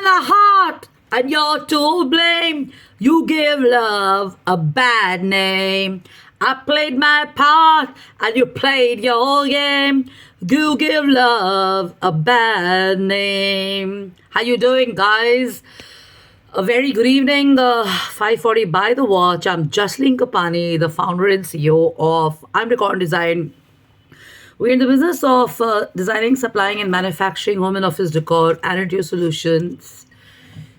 the heart, and you're to blame. You give love a bad name. I played my part, and you played your game. You give love a bad name. How you doing, guys? A very good evening. 5:40 by the watch. I'm Jaslin Kapani, the founder and CEO of I'm Record Design. We're in the business of designing, supplying, and manufacturing home and office decor and interior solutions.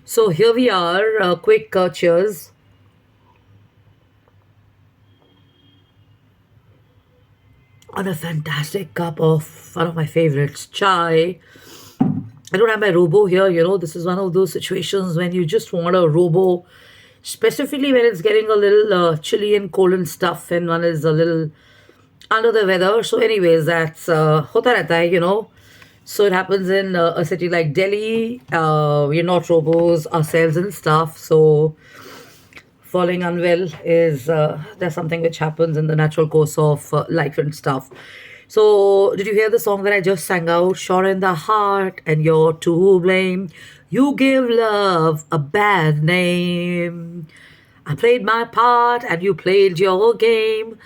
So here we are. Quick cheers. On a fantastic cup of one of my favorites, chai. I don't have my robo here. This is one of those situations when you just want a robo, specifically when it's getting a little chilly and cold and stuff, and one is a little under the weather. So, anyways, that's hota rehta hai. So it happens in a city like Delhi. We're not robos ourselves and stuff. So falling unwell is there's something which happens in the natural course of life and stuff. So did you hear the song that I just sang out? Short in the heart, and you're to blame. You give love a bad name. I played my part, and you played your game.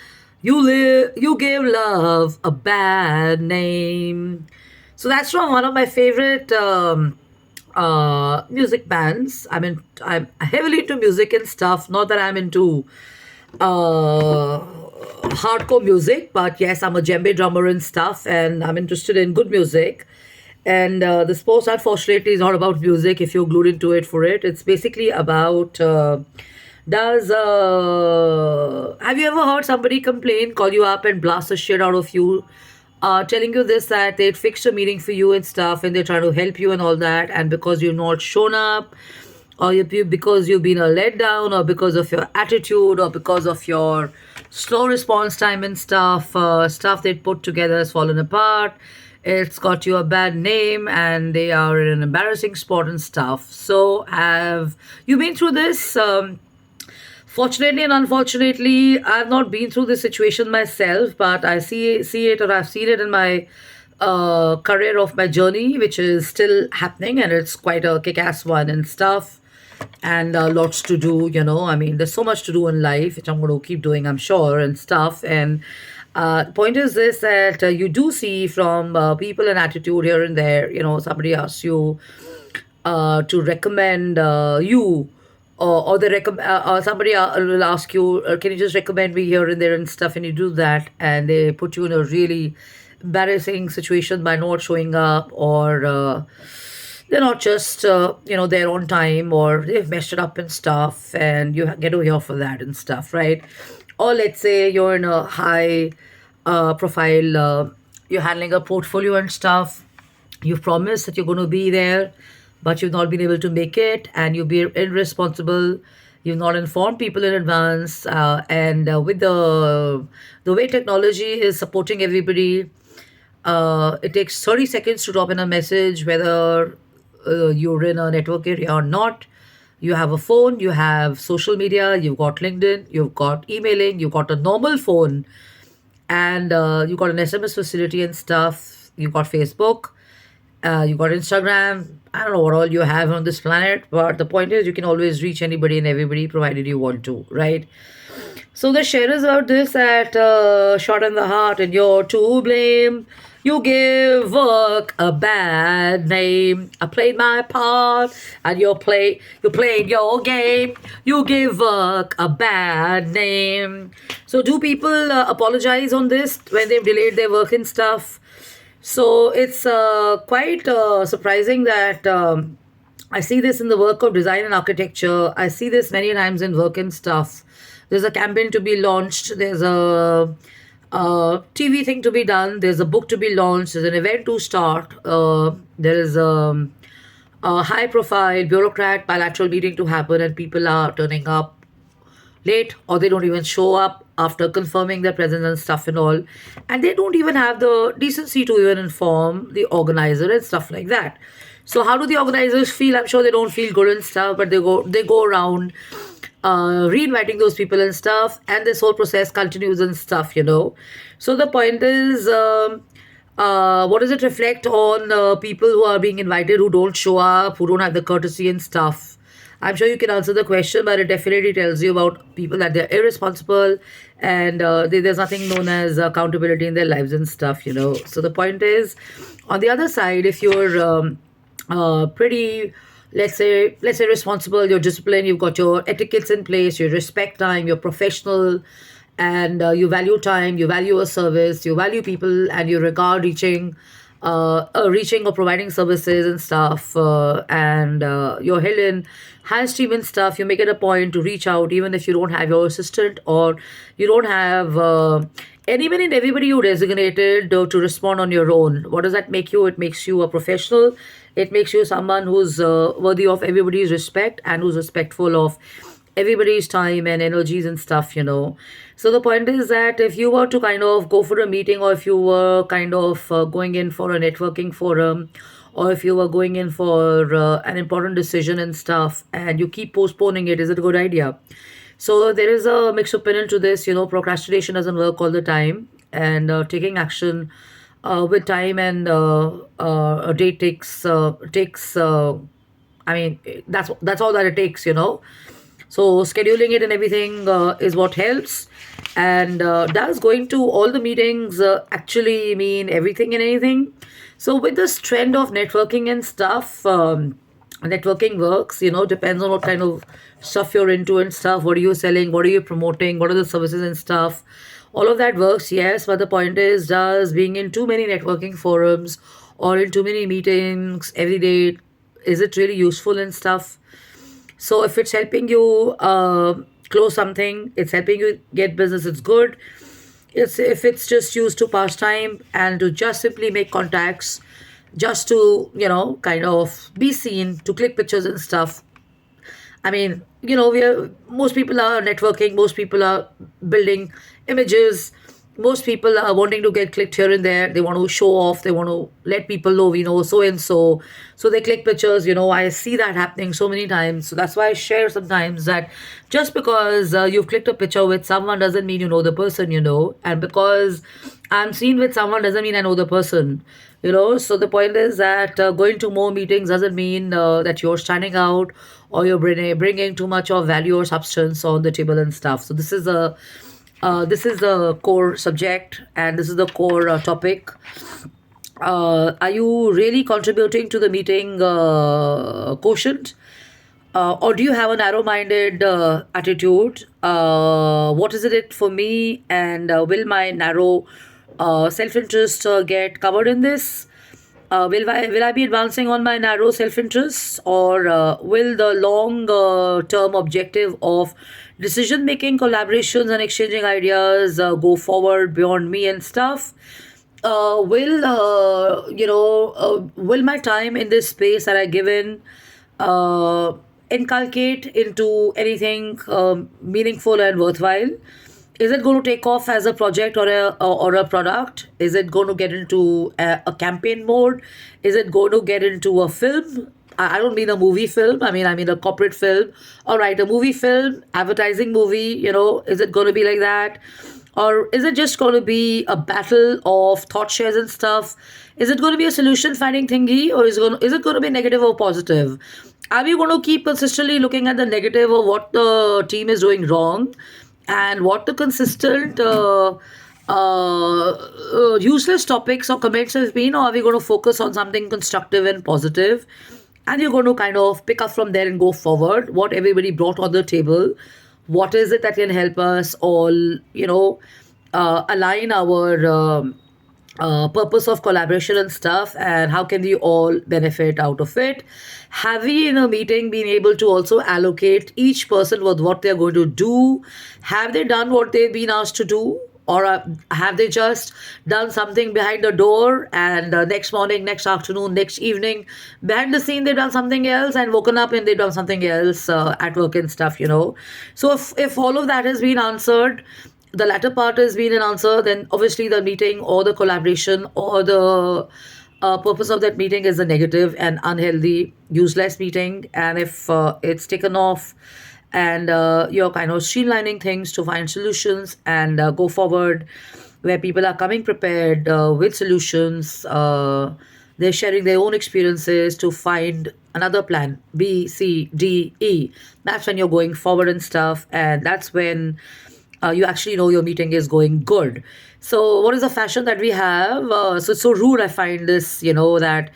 You give love a bad name. So that's from one of my favorite music bands. I'm heavily into music and stuff. Not that I'm into hardcore music, but yes, I'm a djembe drummer and stuff, and I'm interested in good music. And this post, unfortunately, is not about music. If you're glued into it for it, it's basically about. Does Have you ever heard somebody complain, call you up, and blast the shit out of you, telling you this that they'd fixed a meeting for you and stuff, and they're trying to help you and all that, and because you've not shown up, or because you've been a letdown, or because of your attitude, or because of your slow response time and stuff, stuff they put together has fallen apart. It's got you a bad name, and they are in an embarrassing spot and stuff. So, have you been through this? Fortunately and unfortunately, I've not been through this situation myself, but I see it, or I've seen it in my career of my journey, which is still happening, and it's quite a kick-ass one and stuff, and lots to do. There's so much to do in life, which I'm going to keep doing, I'm sure, and stuff. And the point is this, that you do see from people an attitude here and there. Somebody asks you to recommend you, or somebody will ask you, can you just recommend me here and there and stuff, and you do that, and they put you in a really embarrassing situation by not showing up, or they're not just there on time, or they've messed it up and stuff, and you get to hear for that and stuff, right? Or let's say you're in a high profile, you're handling a portfolio and stuff, you've promised that you're going to be there, but you've not been able to make it, and you've been irresponsible. You've not informed people in advance, and with the way technology is supporting everybody, it takes 30 seconds to drop in a message, whether you're in a network area or not. You have a phone, you have social media, you've got LinkedIn, you've got emailing, you've got a normal phone, and you got an SMS facility and stuff. You got Facebook, you got Instagram. I don't know what all you have on this planet, but the point is you can always reach anybody and everybody, provided you want to, right? So the share is about this, at shot in the heart, and you're to blame. You give work a bad name. I played my part, and you played your game. You give work a bad name. So do people apologize on this when they've delayed their work and stuff? So it's quite surprising that I see this in the work of design and architecture. I see this many times in work and stuff. There's a campaign to be launched. There's a TV thing to be done. There's a book to be launched. There's an event to start. There is a high profile bureaucrat bilateral meeting to happen, and people are turning up late, or they don't even show up after confirming their presence and stuff and all, and they don't even have the decency to even inform the organizer and stuff like that. So how do the organizers feel? I'm sure they don't feel good and stuff, but they go around reinviting those people and stuff, and this whole process continues and stuff. So the point is, What does it reflect on people who are being invited who don't show up, who don't have the courtesy and stuff? I'm sure you can answer the question, but it definitely tells you about people that they're irresponsible and there's nothing known as accountability in their lives and stuff. So the point is, on the other side, if you're pretty, let's say responsible, you're disciplined, you've got your etiquettes in place, you respect time, you're professional, and you value time, you value a service, you value people, and you regard reaching or providing services and stuff, and you're held in high esteem and stuff. You make it a point to reach out, even if you don't have your assistant or you don't have anyone and everybody you designated to respond on your own. What does that make you? It makes you a professional. It makes you someone who's worthy of everybody's respect and who's respectful of everybody's time and energies and stuff. So the point is that if you were to kind of go for a meeting, or if you were kind of going in for a networking forum, or if you were going in for an important decision and stuff, and you keep postponing it, is it a good idea? So there is a mixed opinion to this. Procrastination doesn't work all the time, and taking action with time and a date takes. I mean, that's all that it takes. So scheduling it and everything is what helps. And does going to all the meetings actually mean everything and anything? So with this trend of networking and stuff, networking works, depends on what kind of stuff you're into and stuff. What are you selling? What are you promoting? What are the services and stuff? All of that works, yes. But the point is, does being in too many networking forums or in too many meetings every day, is it really useful and stuff? So if it's helping you close something, it's helping you get business, it's good. It's if it's just used to pass time and to just simply make contacts, just to kind of be seen, to click pictures and stuff. I mean, we are most people are networking, most people are building images, most people are wanting to get clicked here and there. They want to show off, they want to let people know we know so and so. So they click pictures. I see that happening so many times. So that's why I share sometimes that just because you've clicked a picture with someone doesn't mean you know the person. And because I'm seen with someone doesn't mean I know the person. So the point is that going to more meetings doesn't mean that you're standing out or you're bringing too much of value or substance on the table and stuff. So this is the core subject, and this is the core topic. Are you really contributing to the meeting quotient? Or do you have a narrow-minded attitude? What is it for me, and will my narrow self-interest get covered in this? Will I be advancing on my narrow self-interest, or will the long term objective of decision making, collaborations, and exchanging ideas go forward beyond me and stuff? Will my time in this space that I given uh, inculcate into anything meaningful and worthwhile? Is it going to take off as a project or a product? Is it going to get into a campaign mode? Is it going to get into a film? I don't mean a movie film. I mean a corporate film. All right, a movie film, advertising movie. Is it going to be like that? Or is it just going to be a battle of thought shares and stuff? Is it going to be a solution finding thingy, or is it going to be negative or positive? Are we going to keep consistently looking at the negative of what the team is doing wrong and what the consistent useless topics or comments have been, or are we going to focus on something constructive and positive? And you're going to kind of pick up from there and go forward. What everybody brought on the table, what is it that can help us all, align our purpose of collaboration and stuff, and how can we all benefit out of it? Have we in a meeting been able to also allocate each person with what they're going to do? Have they done what they've been asked to do? Or have they just done something behind the door, and next morning, next afternoon, next evening, behind the scene, they've done something else, and woken up and they've done something else at work and stuff? So if all of that has been answered, the latter part has been an answer, then obviously the meeting or the collaboration or the purpose of that meeting is a negative and unhealthy, useless meeting. And if it's taken off and you're kind of streamlining things to find solutions and go forward, where people are coming prepared with solutions. They're sharing their own experiences to find another plan, B, C, D, E. That's when you're going forward and stuff, and that's when you actually know your meeting is going good. So, what is the fashion that we have? So, it's so rude, I find this, that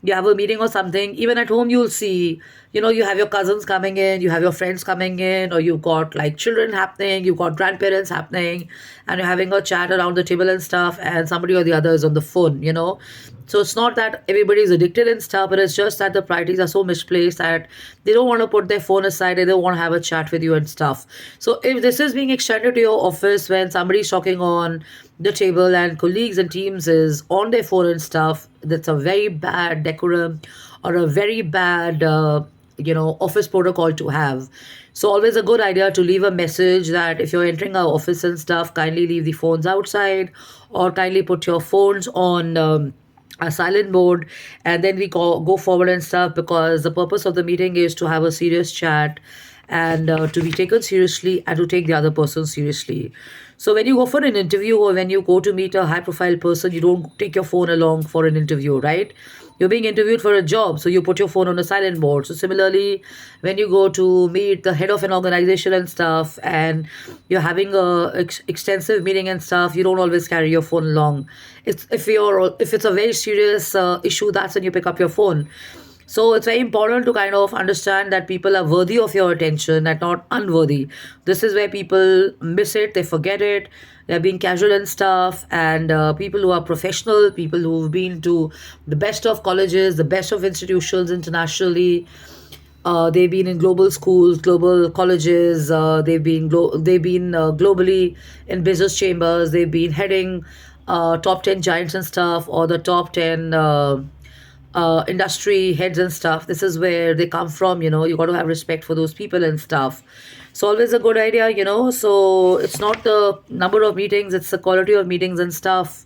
you have a meeting or something. Even at home, you'll see, you have your cousins coming in, you have your friends coming in, or you've got like children happening, you've got grandparents happening, and you're having a chat around the table and stuff, and somebody or the other is on the phone. So it's not that everybody is addicted and stuff, but it's just that the priorities are so misplaced that they don't want to put their phone aside, they don't want to have a chat with you and stuff. So if this is being extended to your office when somebody's talking on the table and colleagues and teams is on their phone and stuff, that's a very bad decorum or a very bad office protocol to have. So always a good idea to leave a message that if you're entering our office and stuff, kindly leave the phones outside, or kindly put your phones on a silent mode, and then we go forward and stuff, because the purpose of the meeting is to have a serious chat and to be taken seriously and to take the other person seriously. So when you go for an interview or when you go to meet a high profile person, you don't take your phone along for an interview, right? You're being interviewed for a job, so you put your phone on a silent mode. So similarly, when you go to meet the head of an organization and stuff, and you're having a extensive meeting and stuff, you don't always carry your phone along. If it's a very serious issue, that's when you pick up your phone. So it's very important to kind of understand that people are worthy of your attention and not unworthy. This is where people miss it, they forget it, they're being casual and stuff. And people who are professional, people who've been to the best of colleges, the best of institutions internationally, they've been in global schools, global colleges. They've been globally in business chambers. They've been heading top 10 giants and stuff, or the top 10 industry heads and stuff. This is where they come from. You got to have respect for those people and stuff. So always a good idea. So it's not the number of meetings, it's the quality of meetings and stuff.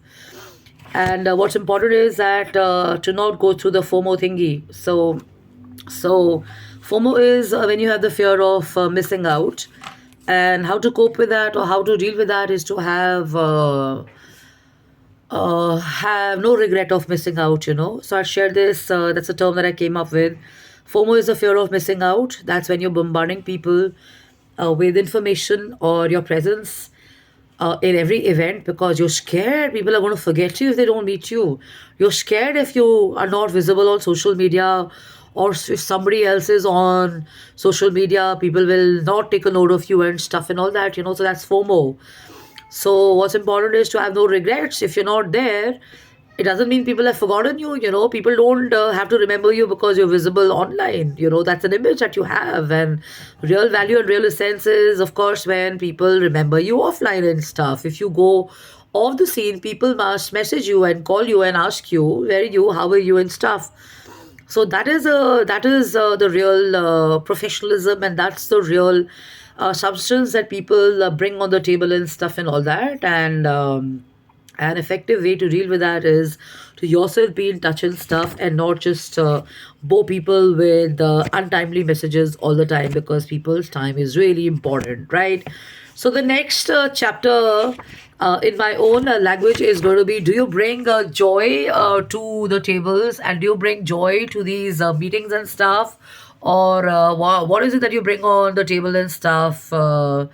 And what's important is that to not go through the FOMO thingy. So FOMO is when you have the fear of missing out, and how to cope with that or how to deal with that is to have no regret of missing out. So I shared this. That's a term that I came up with. FOMO is the fear of missing out. That's when you're bombarding people with information or your presence in every event, because you're scared people are going to forget you if they don't meet you. You're scared if you are not visible on social media, or if somebody else is on social media, people will not take a note of you and stuff and all that. So that's FOMO. So what's important is to have no regrets. If you're not there, it doesn't mean people have forgotten you. People don't have to remember you because you're visible online. That's an image that you have. And real value and real essence is, of course, when people remember you offline and stuff. If you go off the scene, people must message you and call you and ask you, where are you, how are you and stuff. So that is the real professionalism, and that's the real substance that people bring on the table and stuff and all that. And an effective way to deal with that is to yourself be in touch and stuff, and not just bore people with untimely messages all the time, because people's time is really important, right? So the next chapter in my own language is going to be: do you bring joy to the tables, and do you bring joy to these meetings and stuff, or what is it that you bring on the table and stuff? Do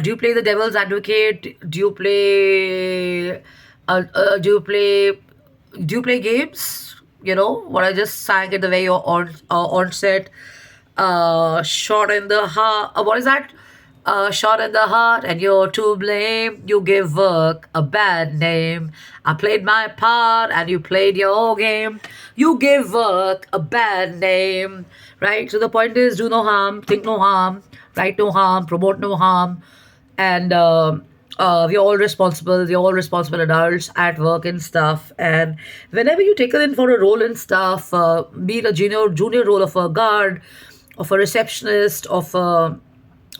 you play the devil's advocate? Do you play games? What I just sang at the very onset. Shot in the heart. What is that? Shot in the heart, and you're to blame. You give work a bad name. I played my part, and you played your game. You give work a bad name, right? So the point is, do no harm, think no harm, write no harm, promote no harm, and we're all responsible. We're all responsible adults at work and stuff. And whenever you take it in for a role and stuff, be it a junior role of a guard, of a receptionist, of um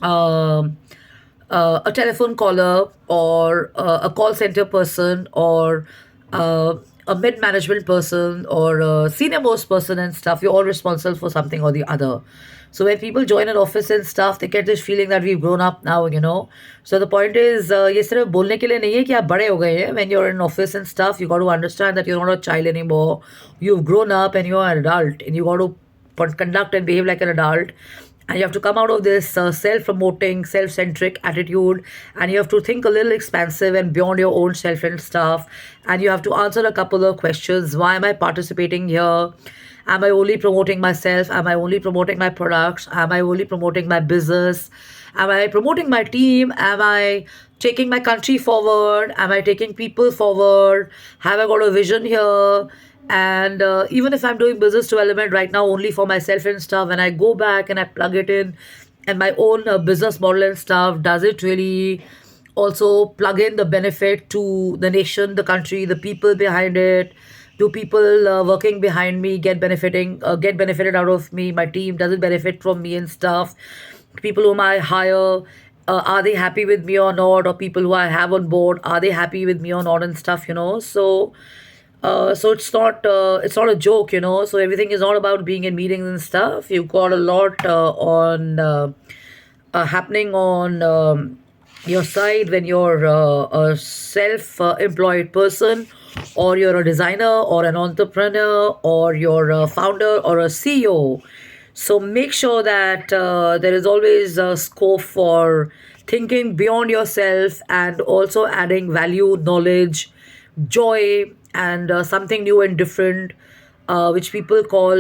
a telephone caller, or a call center person, or uh, a mid-management person or a senior most person and stuff, you're all responsible for something or the other. So when people join an office and stuff, they get this feeling that we've grown up now, you know. So the point is, ये सिर्फ बोलने के लिए नहीं है कि आप बड़े हो गए हैं. When you're in office and stuff, you got to understand that you're not a child anymore. You've grown up and you're an adult, and you got to conduct and behave like an adult. And you have to come out of this self-promoting, self-centric attitude, and you have to think a little expansive and beyond your own self and stuff. And you have to answer a couple of questions. Why am I participating here? Am I only promoting myself? Am I only promoting my products? Am I only promoting my business? Am I promoting my team? Am I taking my country forward? Am I taking people forward? Have I got a vision here? And even if I'm doing business development right now only for myself and stuff, when I go back and I plug it in and my own business model and stuff, does it really also plug in the benefit to the nation, the country, the people behind it? Do people working behind me get benefited out of me? My team, does it benefit from me and stuff? People whom I hire, are they happy with me or not? Or people who I have on board, are they happy with me or not and stuff? You know, so it's not a joke, you know. So everything is not about being in meetings and stuff. You've got a lot on happening on your side when you're a self-employed person, or you're a designer or an entrepreneur, or you're a founder or a CEO. So make sure that there is always a scope for thinking beyond yourself and also adding value, knowledge, joy, and something new and different, which people call,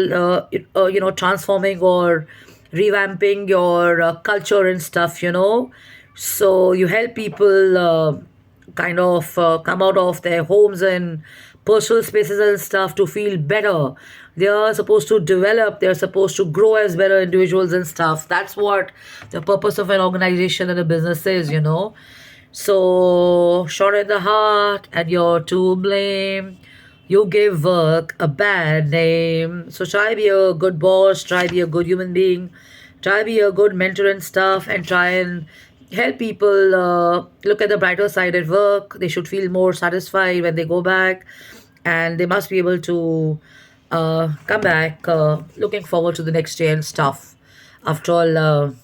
transforming or revamping your culture and stuff, you know. So you help people kind of come out of their homes and personal spaces and stuff to feel better. They are supposed to develop, they're supposed to grow as better individuals and stuff. That's what the purpose of an organization and a business is, you know. So, shot in the heart, and you're to blame. You give work a bad name. So, try be a good boss, try be a good human being, try be a good mentor and stuff, and try and help people look at the brighter side at work. They should feel more satisfied when they go back, and they must be able to come back looking forward to the next day and stuff. After all,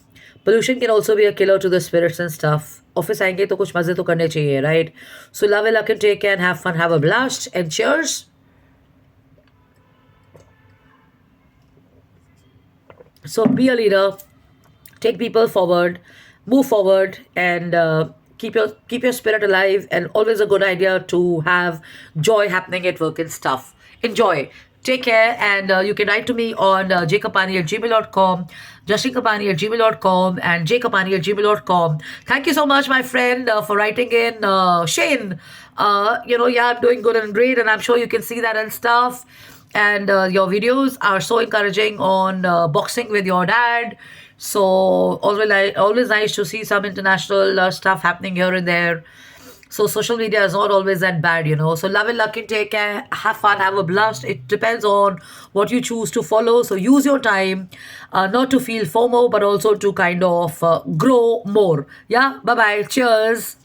pollution can also be a killer to the spirits and stuff. Office आएंगे तो कुछ मज़े तो करने चाहिए, right? So love luck and take care, have fun, have a blast, and cheers. So be a leader, take people forward, move forward, and keep your spirit alive. And always a good idea to have joy happening at work and stuff. Enjoy. Take care, and you can write to me on jkapani@gmail.com, jashinkapani@gmail.com, and jkapani@gmail.com. Thank you so much, my friend, for writing in. Shane, yeah, I'm doing good and great, and I'm sure you can see that and stuff. And your videos are so encouraging on boxing with your dad. So always nice to see some international stuff happening here and there. So social media is not always that bad, you know. So love and luck and take care. Have fun, have a blast. It depends on what you choose to follow. So use your time, not to feel FOMO, but also to kind of grow more. Yeah, bye-bye. Cheers.